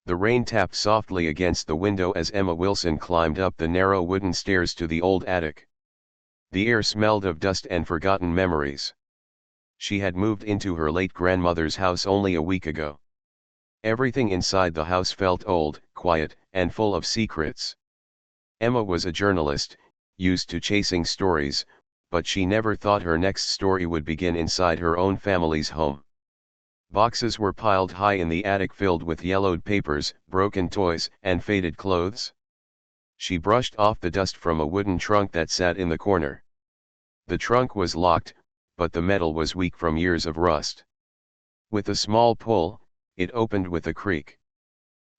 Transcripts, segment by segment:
The rain tapped softly against the window as Emma Wilson climbed up the narrow wooden stairs to the old attic. The air smelled of dust and forgotten memories. She had moved into her late grandmother's house only a week ago. Everything inside the house felt old, quiet, and full of secrets. Emma was a journalist, used to chasing stories, but she never thought her next story would begin inside her own family's home. Boxes were piled high in the attic filled with yellowed papers, broken toys, and faded clothes. She brushed off the dust from a wooden trunk that sat in the corner. The trunk was locked, but the metal was weak from years of rust. With a small pull, it opened with a creak.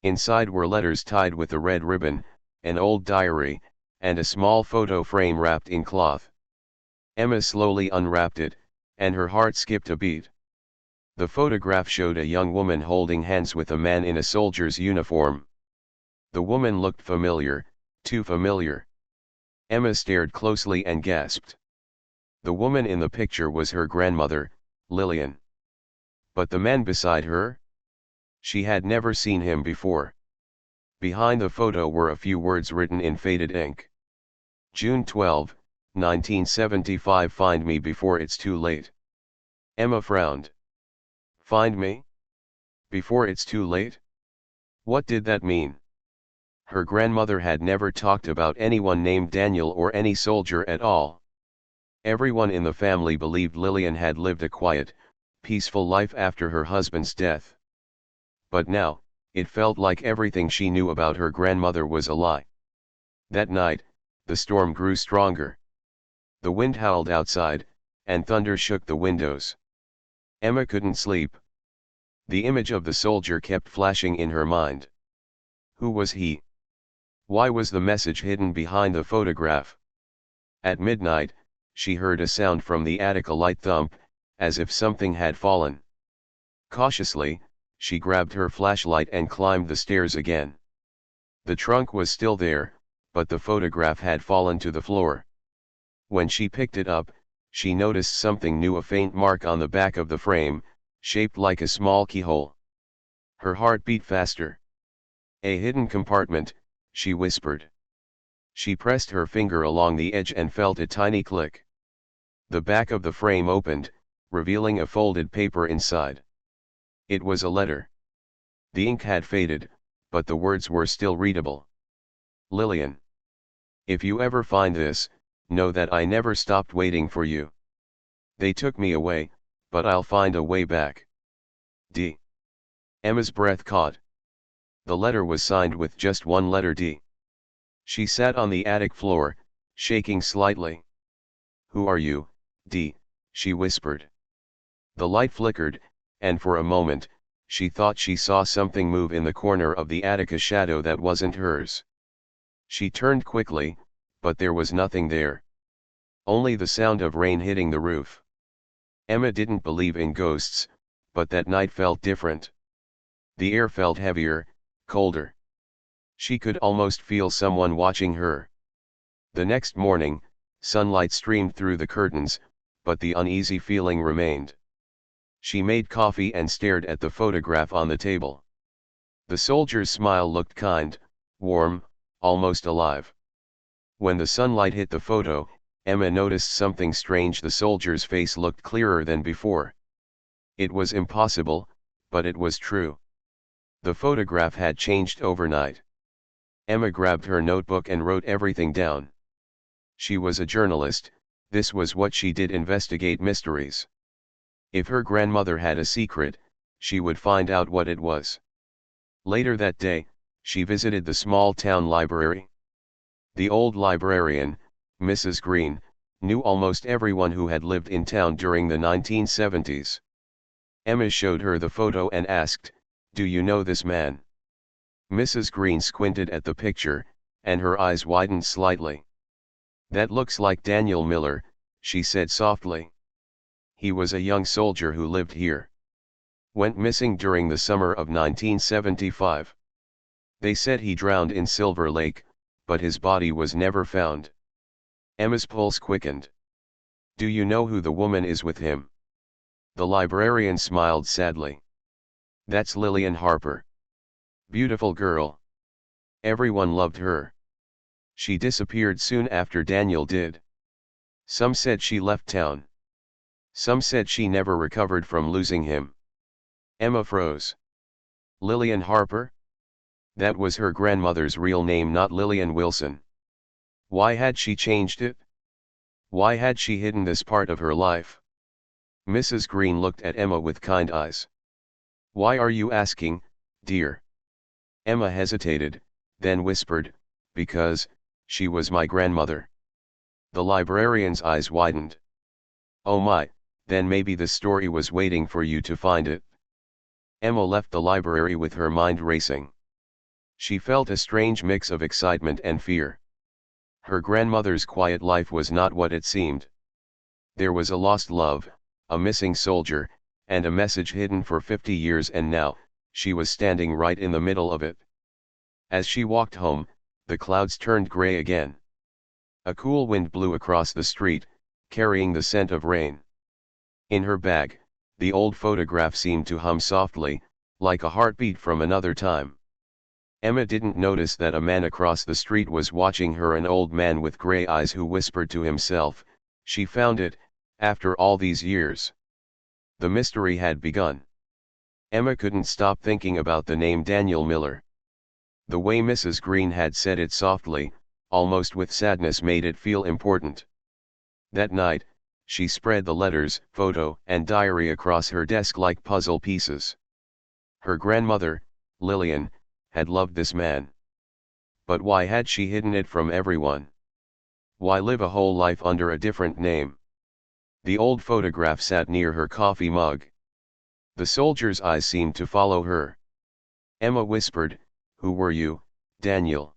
Inside were letters tied with a red ribbon, an old diary, and a small photo frame wrapped in cloth. Emma slowly unwrapped it, and her heart skipped a beat. The photograph showed a young woman holding hands with a man in a soldier's uniform. The woman looked familiar, too familiar. Emma stared closely and gasped. The woman in the picture was her grandmother, Lillian. But the man beside her? She had never seen him before. Behind the photo were a few words written in faded ink. June 12, 1975. Find me before it's too late. Emma frowned. Find me? Before it's too late? What did that mean? Her grandmother had never talked about anyone named Daniel or any soldier at all. Everyone in the family believed Lillian had lived a quiet, peaceful life after her husband's death. But now, it felt like everything she knew about her grandmother was a lie. That night, the storm grew stronger. The wind howled outside, and thunder shook the windows. Emma couldn't sleep. The image of the soldier kept flashing in her mind. Who was he? Why was the message hidden behind the photograph? At midnight, she heard a sound from the attic, a light thump, as if something had fallen. Cautiously, she grabbed her flashlight and climbed the stairs again. The trunk was still there, but the photograph had fallen to the floor. When she picked it up, she noticed something new, a faint mark on the back of the frame, shaped like a small keyhole. Her heart beat faster. A hidden compartment, she whispered. She pressed her finger along the edge and felt a tiny click. The back of the frame opened, revealing a folded paper inside. It was a letter. The ink had faded, but the words were still readable. Lillian. If you ever find this, know that I never stopped waiting for you. They took me away, but I'll find a way back. D. Emma's breath caught. The letter was signed with just one letter, D. She sat on the attic floor, shaking slightly. Who are you, D? She whispered. The light flickered, and for a moment, she thought she saw something move in the corner of the attic, a shadow that wasn't hers. She turned quickly, but there was nothing there. Only the sound of rain hitting the roof. Emma didn't believe in ghosts, but that night felt different. The air felt heavier, colder. She could almost feel someone watching her. The next morning, sunlight streamed through the curtains, but the uneasy feeling remained. She made coffee and stared at the photograph on the table. The soldier's smile looked kind, warm, almost alive. When the sunlight hit the photo, Emma noticed something strange. The soldier's face looked clearer than before. It was impossible, but it was true. The photograph had changed overnight. Emma grabbed her notebook and wrote everything down. She was a journalist, this was what she did: investigate mysteries. If her grandmother had a secret, she would find out what it was. Later that day, she visited the small town library. The old librarian, Mrs. Green, knew almost everyone who had lived in town during the 1970s. Emma showed her the photo and asked, "Do you know this man?" Mrs. Green squinted at the picture, and her eyes widened slightly. "That looks like Daniel Miller," she said softly. "He was a young soldier who lived here. Went missing during the summer of 1975. They said he drowned in Silver Lake, but his body was never found." Emma's pulse quickened. "Do you know who the woman is with him?" The librarian smiled sadly. "That's Lillian Harper. Beautiful girl. Everyone loved her. She disappeared soon after Daniel did. Some said she left town. Some said she never recovered from losing him. Emma froze. Lillian Harper? That was her grandmother's real name, not Lillian Wilson. Why had she changed it? Why had she hidden this part of her life? Mrs. Green looked at Emma with kind eyes. Why are you asking, dear? Emma hesitated, then whispered, because she was my grandmother. The librarian's eyes widened. Oh my, then maybe the story was waiting for you to find it. Emma left the library with her mind racing. She felt a strange mix of excitement and fear. Her grandmother's quiet life was not what it seemed. There was a lost love, a missing soldier, and a message hidden for 50 years, and now, she was standing right in the middle of it. As she walked home, the clouds turned gray again. A cool wind blew across the street, carrying the scent of rain. In her bag, the old photograph seemed to hum softly, like a heartbeat from another time. Emma didn't notice that a man across the street was watching her, an old man with gray eyes who whispered to himself, "She found it, after all these years." The mystery had begun. Emma couldn't stop thinking about the name Daniel Miller. The way Mrs. Green had said it softly, almost with sadness, made it feel important. That night, she spread the letters, photo, and diary across her desk like puzzle pieces. Her grandmother, Lillian, had loved this man. But why had she hidden it from everyone? Why live a whole life under a different name? The old photograph sat near her coffee mug. The soldier's eyes seemed to follow her. Emma whispered, "Who were you, Daniel?"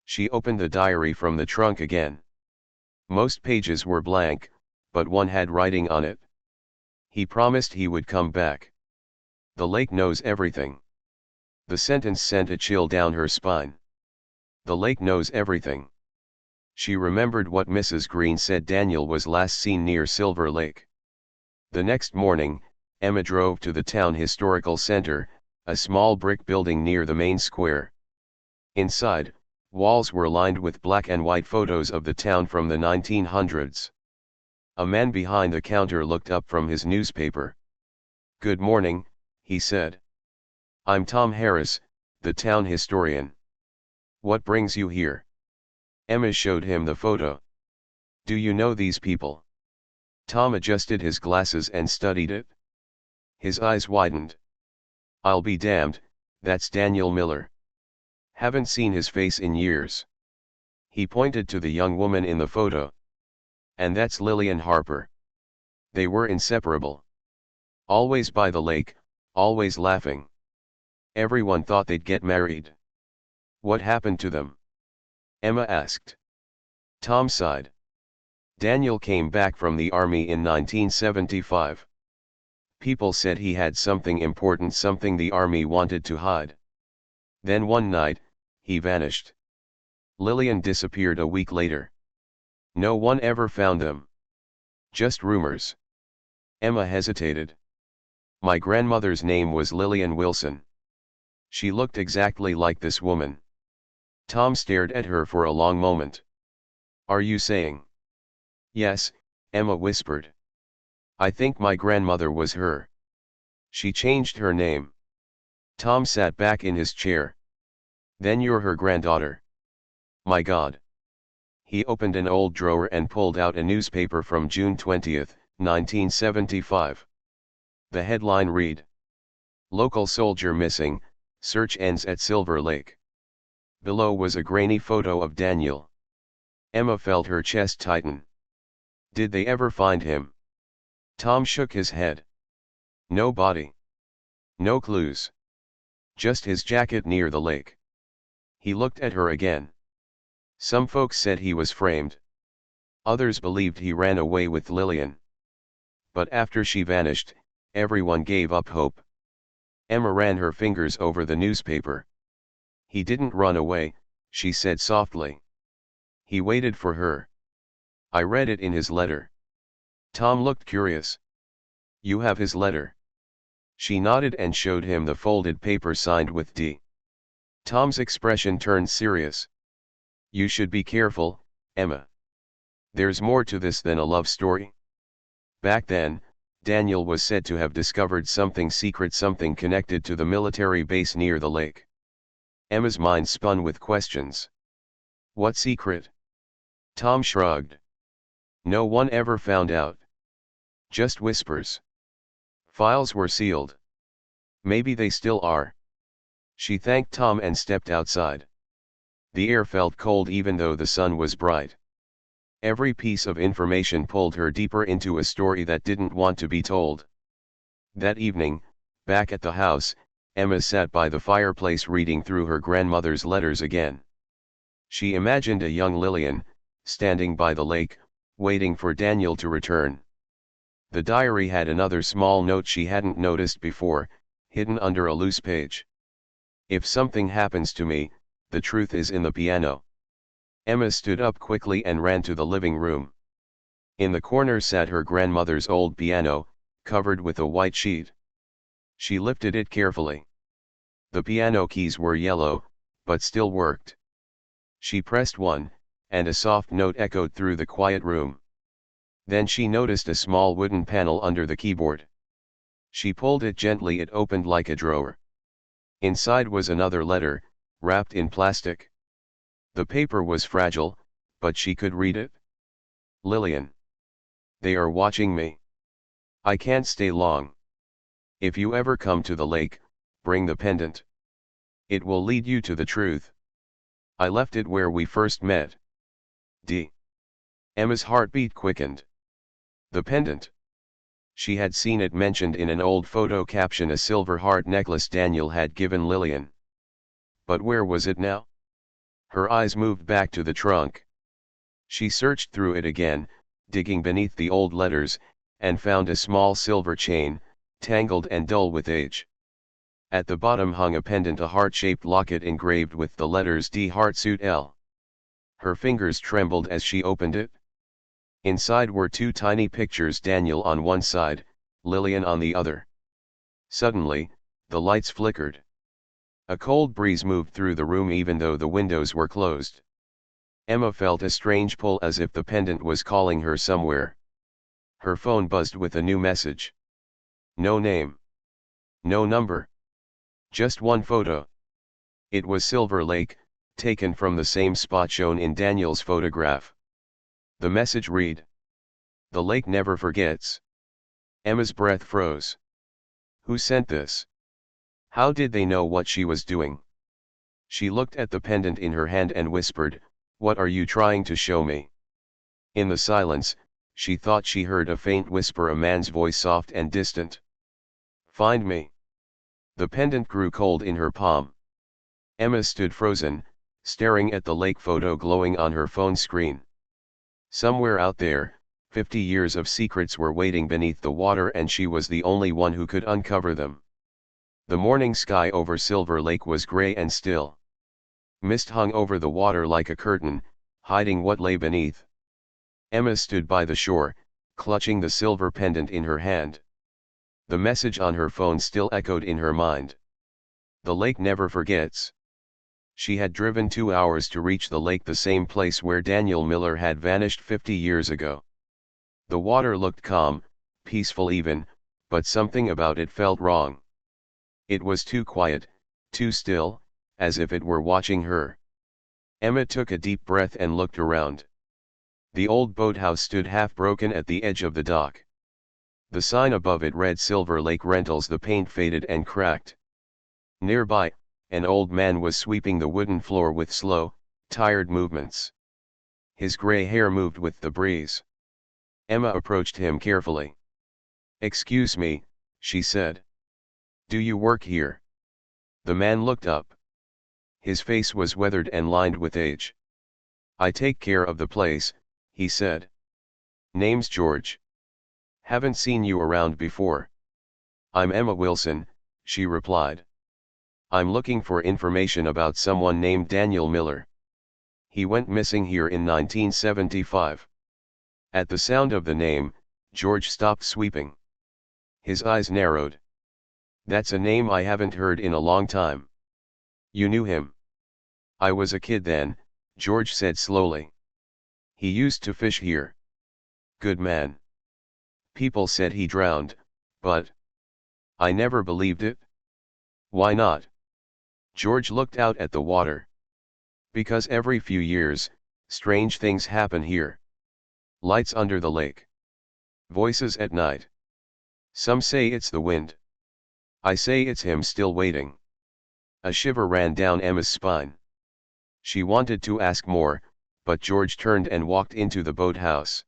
She opened the diary from the trunk again. Most pages were blank, but one had writing on it. He promised he would come back. The lake knows everything. The sentence sent a chill down her spine. The lake knows everything. She remembered what Mrs. Green said Daniel was last seen near Silver Lake. The next morning, Emma drove to the town historical center, a small brick building near the main square. Inside, walls were lined with black and white photos of the town from the 1900s. A man behind the counter looked up from his newspaper. "Good morning," he said. "I'm Tom Harris, the town historian. What brings you here?" Emma showed him the photo. "Do you know these people?" Tom adjusted his glasses and studied it. His eyes widened. "I'll be damned, that's Daniel Miller. Haven't seen his face in years." He pointed to the young woman in the photo. "And that's Lillian Harper." They were inseparable. Always by the lake, always laughing. Everyone thought they'd get married. "What happened to them?" Emma asked. Tom sighed. "Daniel came back from the army in 1975. People said he had something important, something the army wanted to hide. Then one night, he vanished. Lillian disappeared a week later. No one ever found them. Just rumors." Emma hesitated. "My grandmother's name was Lillian Wilson. She looked exactly like this woman." Tom stared at her for a long moment. "Are you saying?" "Yes," Emma whispered. "I think my grandmother was her. She changed her name." Tom sat back in his chair. "Then you're her granddaughter. My God." He opened an old drawer and pulled out a newspaper from June 20, 1975. The headline read, "Local soldier missing, search ends at Silver Lake." Below was a grainy photo of Daniel. Emma felt her chest tighten. Did they ever find him? Tom shook his head. "No body. No clues. Just his jacket near the lake." He looked at her again. "Some folks said he was framed. Others believed he ran away with Lillian. But after she vanished, everyone gave up hope." Emma ran her fingers over the newspaper. "He didn't run away," she said softly. "He waited for her. I read it in his letter." Tom looked curious. "You have his letter?" She nodded and showed him the folded paper signed with D. Tom's expression turned serious. You should be careful, Emma. There's more to this than a love story. Back then, Daniel was said to have discovered something secret, something connected to the military base near the lake. Emma's mind spun with questions. What secret? Tom shrugged. No one ever found out. Just whispers. Files were sealed. Maybe they still are. She thanked Tom and stepped outside. The air felt cold even though the sun was bright. Every piece of information pulled her deeper into a story that didn't want to be told. That evening, back at the house, Emma sat by the fireplace reading through her grandmother's letters again. She imagined a young Lillian, standing by the lake, waiting for Daniel to return. The diary had another small note she hadn't noticed before, hidden under a loose page. If something happens to me, the truth is in the piano. Emma stood up quickly and ran to the living room. In the corner sat her grandmother's old piano, covered with a white sheet. She lifted it carefully. The piano keys were yellow, but still worked. She pressed one, and a soft note echoed through the quiet room. Then she noticed a small wooden panel under the keyboard. She pulled it gently. It opened like a drawer. Inside was another letter, wrapped in plastic. The paper was fragile, but she could read it. Lillian. They are watching me. I can't stay long. If you ever come to the lake, bring the pendant. It will lead you to the truth. I left it where we first met. D. Emma's heartbeat quickened. The pendant. She had seen it mentioned in an old photo caption, a silver heart necklace Daniel had given Lillian. But where was it now? Her eyes moved back to the trunk. She searched through it again, digging beneath the old letters, and found a small silver chain, tangled and dull with age. At the bottom hung a pendant, a heart-shaped locket engraved with the letters D Heartsuit L. Her fingers trembled as she opened it. Inside were two tiny pictures, Daniel on one side, Lillian on the other. Suddenly, the lights flickered. A cold breeze moved through the room even though the windows were closed. Emma felt a strange pull, as if the pendant was calling her somewhere. Her phone buzzed with a new message. No name. No number. Just one photo. It was Silver Lake, taken from the same spot shown in Daniel's photograph. The message read: The lake never forgets. Emma's breath froze. Who sent this? How did they know what she was doing? She looked at the pendant in her hand and whispered, What are you trying to show me? In the silence, she thought she heard a faint whisper, a man's voice, soft and distant. Find me. The pendant grew cold in her palm. Emma stood frozen, staring at the lake photo glowing on her phone screen. Somewhere out there, 50 years of secrets were waiting beneath the water, and she was the only one who could uncover them. The morning sky over Silver Lake was gray and still. Mist hung over the water like a curtain, hiding what lay beneath. Emma stood by the shore, clutching the silver pendant in her hand. The message on her phone still echoed in her mind. The lake never forgets. She had driven 2 hours to reach the lake, the same place where Daniel Miller had vanished 50 years ago. The water looked calm, peaceful even, but something about it felt wrong. It was too quiet, too still, as if it were watching her. Emma took a deep breath and looked around. The old boathouse stood half broken at the edge of the dock. The sign above it read Silver Lake Rentals. The paint faded and cracked. Nearby, an old man was sweeping the wooden floor with slow, tired movements. His gray hair moved with the breeze. Emma approached him carefully. Excuse me, she said. Do you work here? The man looked up. His face was weathered and lined with age. I take care of the place, he said. Name's George. Haven't seen you around before. I'm Emma Wilson, she replied. I'm looking for information about someone named Daniel Miller. He went missing here in 1975. At the sound of the name, George stopped sweeping. His eyes narrowed. That's a name I haven't heard in a long time. You knew him? I was a kid then, George said slowly. He used to fish here. Good man. People said he drowned, but I never believed it. Why not? George looked out at the water. Because every few years, strange things happen here. Lights under the lake. Voices at night. Some say it's the wind. I say it's him still waiting. A shiver ran down Emma's spine. She wanted to ask more, but George turned and walked into the boathouse.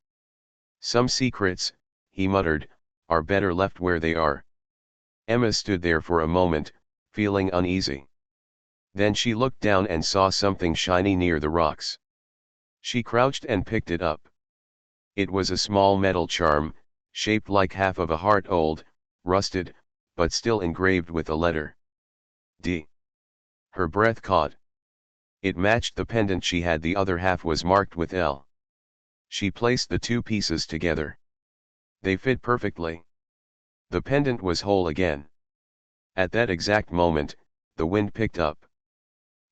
Some secrets, he muttered, are better left where they are. Emma stood there for a moment, feeling uneasy. Then she looked down and saw something shiny near the rocks. She crouched and picked it up. It was a small metal charm, shaped like half of a heart, old, rusted, but still engraved with a letter D. Her breath caught. It matched the pendant she had, the other half was marked with L. She placed the two pieces together. They fit perfectly. The pendant was whole again. At that exact moment, the wind picked up.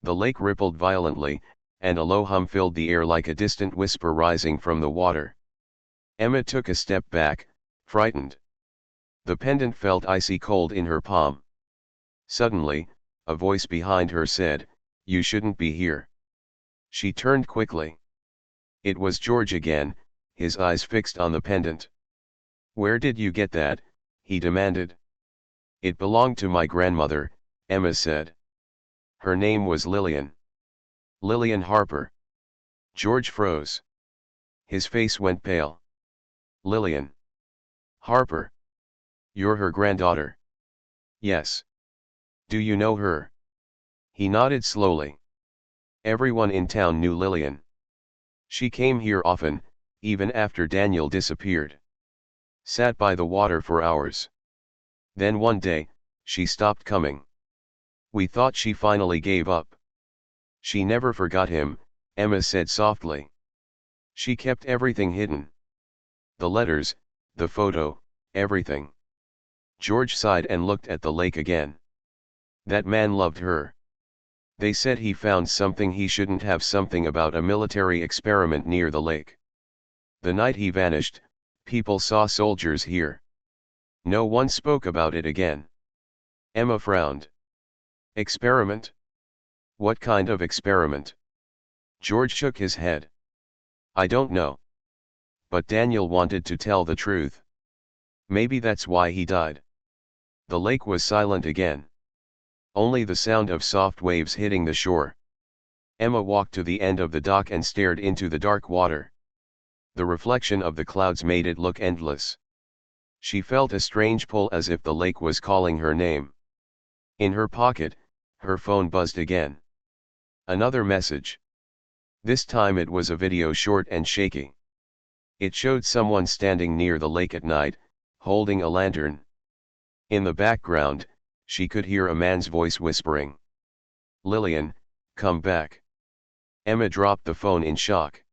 The lake rippled violently, and a low hum filled the air like a distant whisper rising from the water. Emma took a step back, frightened. The pendant felt icy cold in her palm. Suddenly, a voice behind her said, "You shouldn't be here." She turned quickly. It was George again, his eyes fixed on the pendant. "Where did you get that?" he demanded. "It belonged to my grandmother," Emma said. Her name was Lillian. Lillian Harper. George froze. His face went pale. "Lillian Harper? You're her granddaughter?" "Yes." "Do you know her?" He nodded slowly. Everyone in town knew Lillian. She came here often, even after Daniel disappeared. Sat by the water for hours. Then one day, she stopped coming. We thought she finally gave up. She never forgot him, Emma said softly. She kept everything hidden. The letters, the photo, everything. George sighed and looked at the lake again. That man loved her. They said he found something he shouldn't have, something about a military experiment near the lake. The night he vanished, people saw soldiers here. No one spoke about it again. Emma frowned. Experiment? What kind of experiment? George shook his head. I don't know. But Daniel wanted to tell the truth. Maybe that's why he died. The lake was silent again. Only the sound of soft waves hitting the shore. Emma walked to the end of the dock and stared into the dark water. The reflection of the clouds made it look endless. She felt a strange pull, as if the lake was calling her name. In her pocket, her phone buzzed again. Another message. This time it was a video, short and shaky. It showed someone standing near the lake at night, holding a lantern. In the background, she could hear a man's voice whispering, "Lillian, come back." Emma dropped the phone in shock.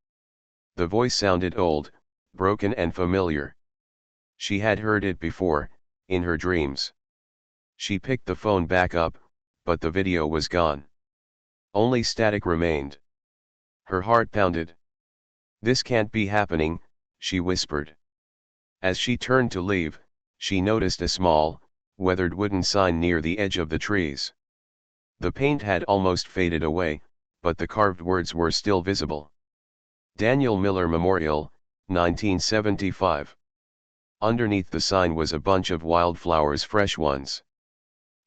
The voice sounded old, broken and familiar. She had heard it before, in her dreams. She picked the phone back up, but the video was gone. Only static remained. Her heart pounded. "This can't be happening," she whispered. As she turned to leave, she noticed a small, weathered wooden sign near the edge of the trees. The paint had almost faded away, but the carved words were still visible. Daniel Miller Memorial, 1975. Underneath the sign was a bunch of wildflowers, fresh ones.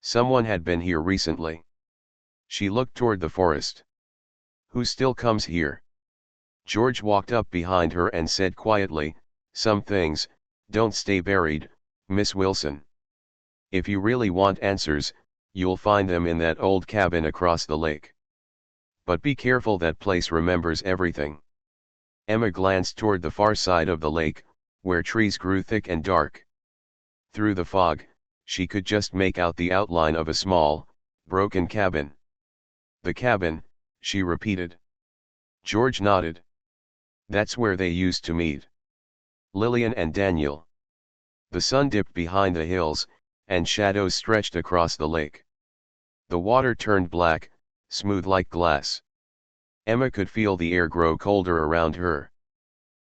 Someone had been here recently. She looked toward the forest. Who still comes here? George walked up behind her and said quietly, "Some things don't stay buried, Miss Wilson. If you really want answers, you'll find them in that old cabin across the lake. But be careful, that place remembers everything." Emma glanced toward the far side of the lake, where trees grew thick and dark. Through the fog, she could just make out the outline of a small, broken cabin. "The cabin," she repeated. George nodded. "That's where they used to meet. Lillian and Daniel." The sun dipped behind the hills, and shadows stretched across the lake. The water turned black, smooth like glass. Emma could feel the air grow colder around her.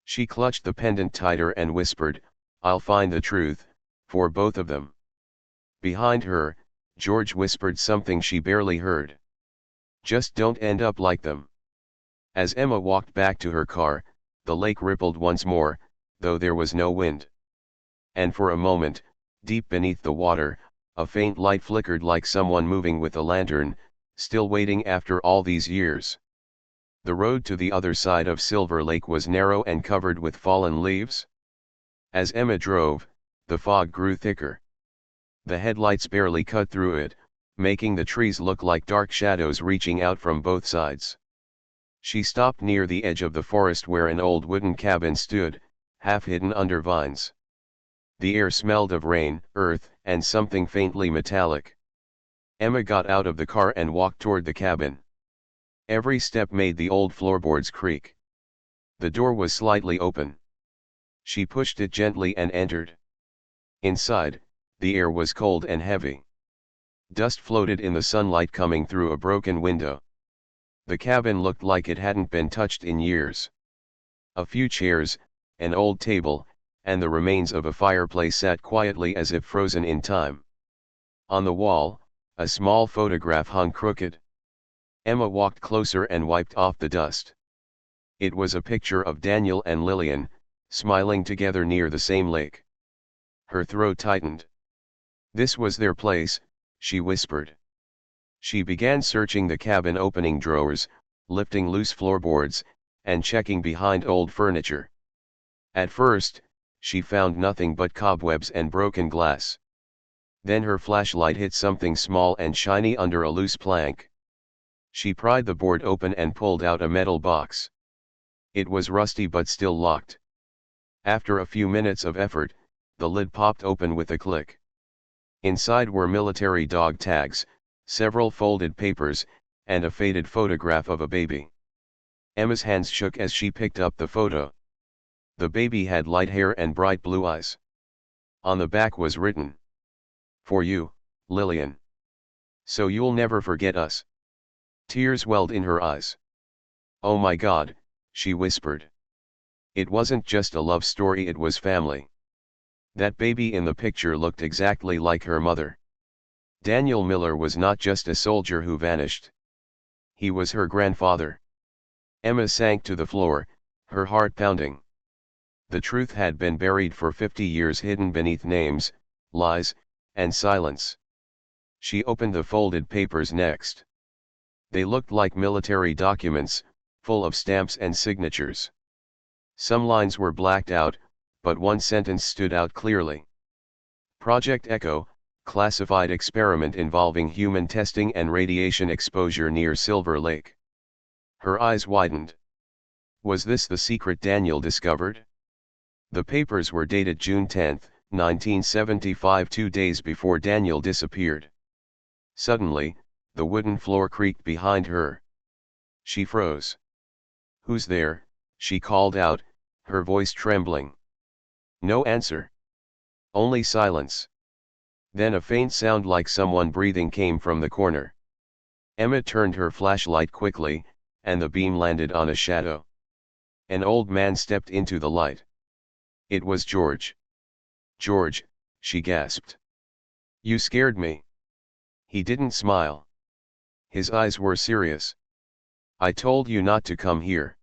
She clutched the pendant tighter and whispered, "I'll find the truth, for both of them." Behind her, George whispered something she barely heard. "Just don't end up like them." As Emma walked back to her car, the lake rippled once more, though there was no wind. And for a moment, deep beneath the water, a faint light flickered like someone moving with a lantern, still waiting after all these years. The road to the other side of Silver Lake was narrow and covered with fallen leaves. As Emma drove, the fog grew thicker. The headlights barely cut through it, making the trees look like dark shadows reaching out from both sides. She stopped near the edge of the forest where an old wooden cabin stood, half hidden under vines. The air smelled of rain, earth, and something faintly metallic. Emma got out of the car and walked toward the cabin. Every step made the old floorboards creak. The door was slightly open. She pushed it gently and entered. Inside, the air was cold and heavy. Dust floated in the sunlight coming through a broken window. The cabin looked like it hadn't been touched in years. A few chairs, an old table, and the remains of a fireplace sat quietly as if frozen in time. On the wall, a small photograph hung crooked. Emma walked closer and wiped off the dust. It was a picture of Daniel and Lillian, smiling together near the same lake. Her throat tightened. This was their place, she whispered. She began searching the cabin, opening drawers, lifting loose floorboards, and checking behind old furniture. At first, she found nothing but cobwebs and broken glass. Then her flashlight hit something small and shiny under a loose plank. She pried the board open and pulled out a metal box. It was rusty but still locked. After a few minutes of effort, the lid popped open with a click. Inside were military dog tags, several folded papers, and a faded photograph of a baby. Emma's hands shook as she picked up the photo. The baby had light hair and bright blue eyes. On the back was written, "For you, Lillian. So you'll never forget us." Tears welled in her eyes. "Oh my God," she whispered. It wasn't just a love story, it was family. That baby in the picture looked exactly like her mother. Daniel Miller was not just a soldier who vanished. He was her grandfather. Emma sank to the floor, her heart pounding. The truth had been buried for 50 years, hidden beneath names, lies, and silence. She opened the folded papers next. They looked like military documents, full of stamps and signatures. Some lines were blacked out, but one sentence stood out clearly. Project Echo, classified experiment involving human testing and radiation exposure near Silver Lake. Her eyes widened. Was this the secret Daniel discovered? The papers were dated June 10, 1975, 2 days before Daniel disappeared. Suddenly, the wooden floor creaked behind her. She froze. "Who's there?" she called out, her voice trembling. No answer. Only silence. Then a faint sound like someone breathing came from the corner. Emma turned her flashlight quickly, and the beam landed on a shadow. An old man stepped into the light. It was George. "George," she gasped. "You scared me." He didn't smile. His eyes were serious. "I told you not to come here."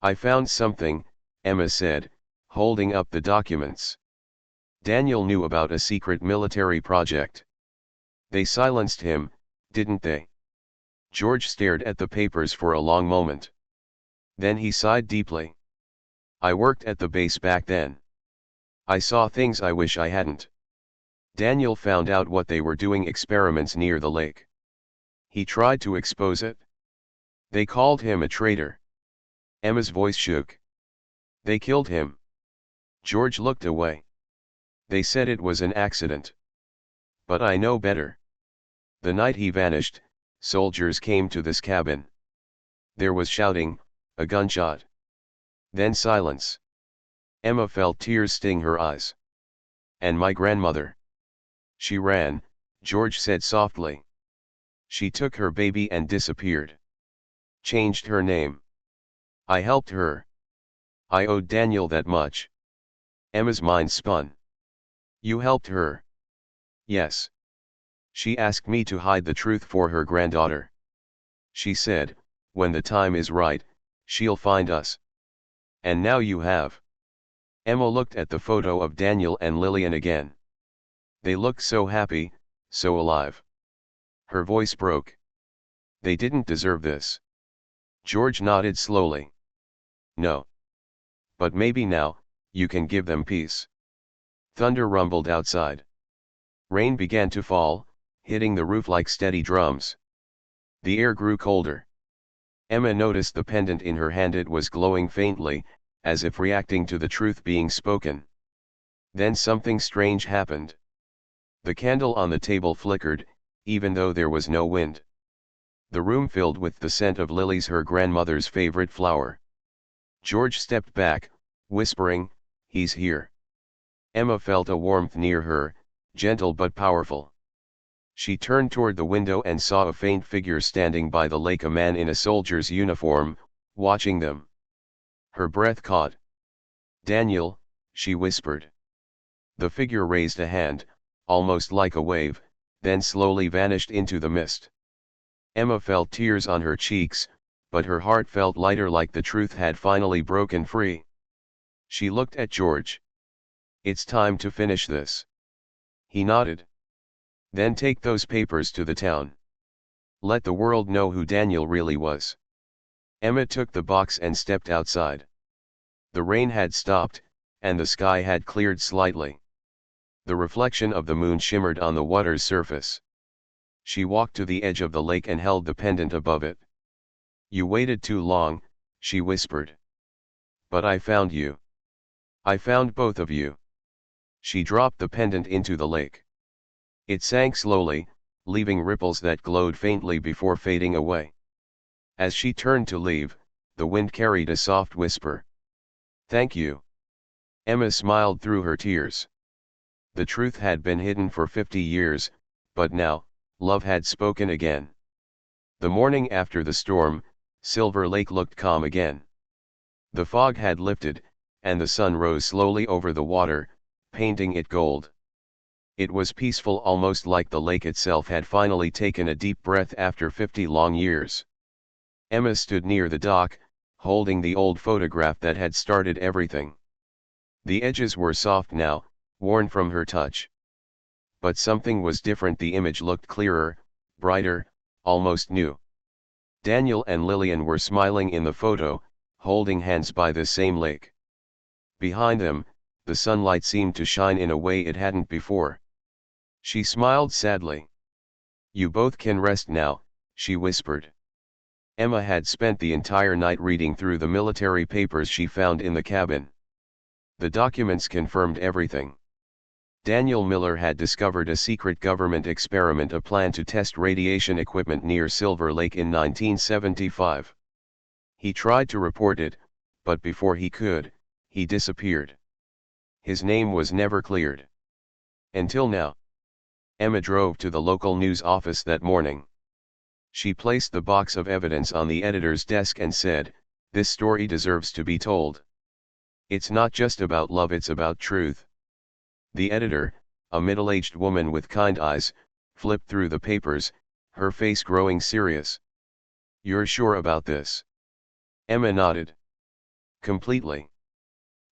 "I found something," Emma said, holding up the documents. Daniel knew about a secret military project. They silenced him, didn't they? George stared at the papers for a long moment. Then he sighed deeply. "I worked at the base back then. I saw things I wish I hadn't." Daniel found out what they were doing, experiments near the lake. He tried to expose it. They called him a traitor. Emma's voice shook. "They killed him." George looked away. "They said it was an accident. But I know better. The night he vanished, soldiers came to this cabin. There was shouting, a gunshot. Then silence." Emma felt tears sting her eyes. "And my grandmother. She ran," George said softly. "She took her baby and disappeared." Changed her name. I helped her. I owed Daniel that much. Emma's mind spun. You helped her? Yes. She asked me to hide the truth for her granddaughter. She said, when the time is right, she'll find us. And now you have. Emma looked at the photo of Daniel and Lillian again. They looked so happy, so alive. Her voice broke. They didn't deserve this. George nodded slowly. No. But maybe now, you can give them peace. Thunder rumbled outside. Rain began to fall, hitting the roof like steady drums. The air grew colder. Emma noticed the pendant in her hand. It was glowing faintly, as if reacting to the truth being spoken. Then something strange happened. The candle on the table flickered, even though there was no wind. The room filled with the scent of lilies, her grandmother's favorite flower. George stepped back, whispering, "He's here." Emma felt a warmth near her, gentle but powerful. She turned toward the window and saw a faint figure standing by the lake, a man in a soldier's uniform, watching them. Her breath caught. "Daniel," she whispered. The figure raised a hand, almost like a wave, then slowly vanished into the mist. Emma felt tears on her cheeks, but her heart felt lighter, like the truth had finally broken free. She looked at George. "It's time to finish this." He nodded. "Then take those papers to the town. Let the world know who Daniel really was." Emma took the box and stepped outside. The rain had stopped, and the sky had cleared slightly. The reflection of the moon shimmered on the water's surface. She walked to the edge of the lake and held the pendant above it. "You waited too long," she whispered. "But I found you. I found both of you." She dropped the pendant into the lake. It sank slowly, leaving ripples that glowed faintly before fading away. As she turned to leave, the wind carried a soft whisper. "Thank you." Emma smiled through her tears. The truth had been hidden for 50 years, but now, love had spoken again. The morning after the storm, Silver Lake looked calm again. The fog had lifted, and the sun rose slowly over the water, painting it gold. It was peaceful, almost like the lake itself had finally taken a deep breath after 50 long years. Emma stood near the dock, holding the old photograph that had started everything. The edges were soft now, worn from her touch. But something was different. The image looked clearer, brighter, almost new. Daniel and Lillian were smiling in the photo, holding hands by the same lake. Behind them, the sunlight seemed to shine in a way it hadn't before. She smiled sadly. "You both can rest now," she whispered. Emma had spent the entire night reading through the military papers she found in the cabin. The documents confirmed everything. Daniel Miller had discovered a secret government experiment, a plan to test radiation equipment near Silver Lake in 1975. He tried to report it, but before he could, he disappeared. His name was never cleared. Until now. Emma drove to the local news office that morning. She placed the box of evidence on the editor's desk and said, "This story deserves to be told. It's not just about love, it's about truth." The editor, a middle-aged woman with kind eyes, flipped through the papers, her face growing serious. "You're sure about this?" Emma nodded. "Completely.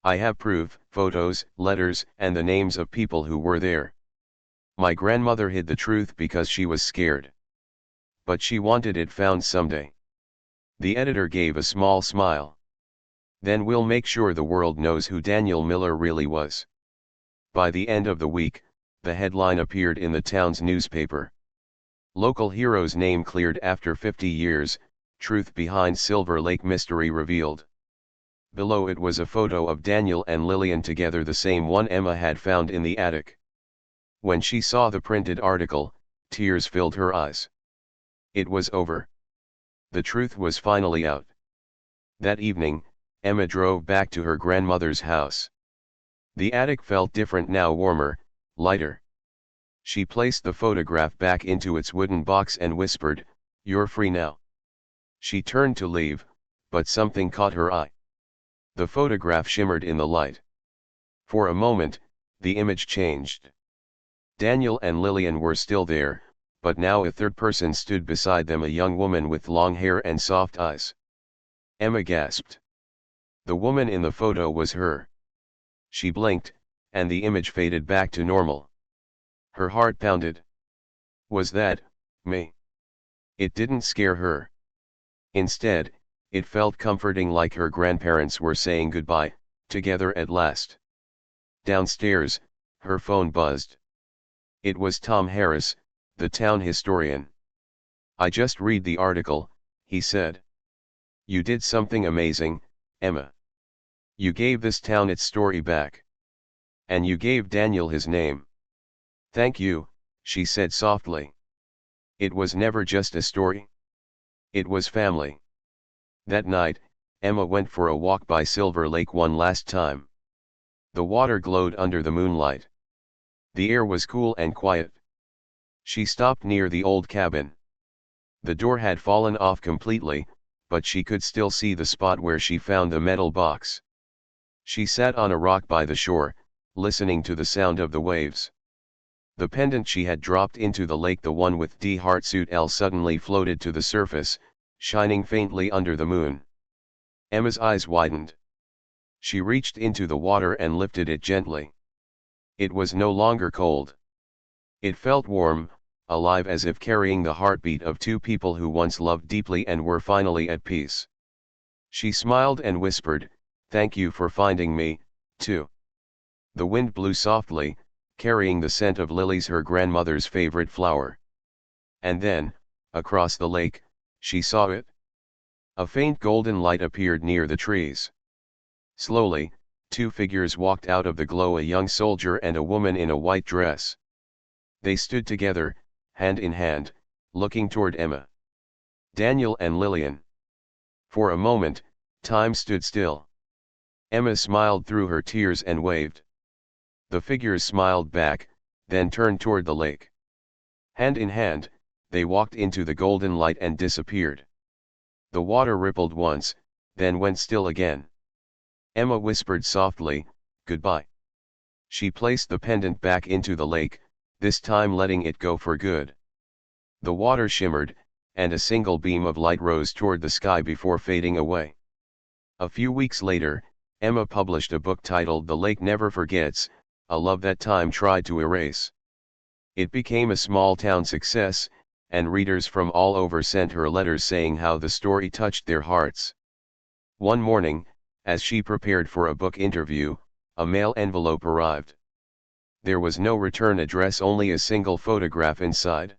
I have proof, photos, letters, and the names of people who were there. My grandmother hid the truth because she was scared. But she wanted it found someday." The editor gave a small smile. "Then we'll make sure the world knows who Daniel Miller really was." By the end of the week, the headline appeared in the town's newspaper. "Local hero's name cleared after 50 years, truth behind Silver Lake mystery revealed." Below it was a photo of Daniel and Lillian together, the same one Emma had found in the attic. When she saw the printed article, tears filled her eyes. It was over. The truth was finally out. That evening, Emma drove back to her grandmother's house. The attic felt different now, warmer, lighter. She placed the photograph back into its wooden box and whispered, "You're free now." She turned to leave, but something caught her eye. The photograph shimmered in the light. For a moment, the image changed. Daniel and Lillian were still there, but now a third person stood beside them, a young woman with long hair and soft eyes. Emma gasped. The woman in the photo was her. She blinked, and the image faded back to normal. Her heart pounded. Was that me? It didn't scare her. Instead, it felt comforting, like her grandparents were saying goodbye, together at last. Downstairs, her phone buzzed. It was Tom Harris, the town historian. "I just read the article," he said. "You did something amazing, Emma. You gave this town its story back. And you gave Daniel his name." "Thank you," she said softly. "It was never just a story. It was family." That night, Emma went for a walk by Silver Lake one last time. The water glowed under the moonlight. The air was cool and quiet. She stopped near the old cabin. The door had fallen off completely, but she could still see the spot where she found the metal box. She sat on a rock by the shore, listening to the sound of the waves. The pendant she had dropped into the lake, the one with D heart suit L, suddenly floated to the surface, shining faintly under the moon. Emma's eyes widened. She reached into the water and lifted it gently. It was no longer cold. It felt warm, alive, as if carrying the heartbeat of two people who once loved deeply and were finally at peace. She smiled and whispered, "Thank you for finding me, too." The wind blew softly, carrying the scent of lilies, her grandmother's favorite flower. And then, across the lake, she saw it. A faint golden light appeared near the trees. Slowly, two figures walked out of the glow, a young soldier and a woman in a white dress. They stood together, hand in hand, looking toward Emma. Daniel and Lillian. For a moment, time stood still. Emma smiled through her tears and waved. The figures smiled back, then turned toward the lake. Hand in hand, they walked into the golden light and disappeared. The water rippled once, then went still again. Emma whispered softly, "Goodbye." She placed the pendant back into the lake, this time letting it go for good. The water shimmered, and a single beam of light rose toward the sky before fading away. A few weeks later, Emma published a book titled The Lake Never Forgets, a love that time tried to erase. It became a small-town success, and readers from all over sent her letters saying how the story touched their hearts. One morning, as she prepared for a book interview, a mail envelope arrived. There was no return address, only a single photograph inside.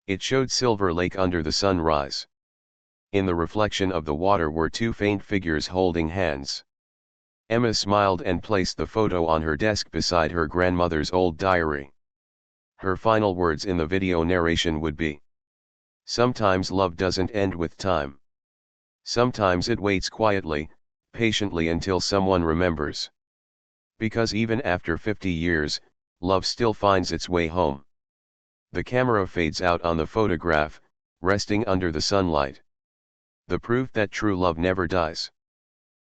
It showed Silver Lake under the sunrise. In the reflection of the water were two faint figures holding hands. Emma smiled and placed the photo on her desk beside her grandmother's old diary. Her final words in the video narration would be, "Sometimes love doesn't end with time. Sometimes it waits quietly, patiently until someone remembers. Because even after 50 years, love still finds its way home." The camera fades out on the photograph, resting under the sunlight. The proof that true love never dies.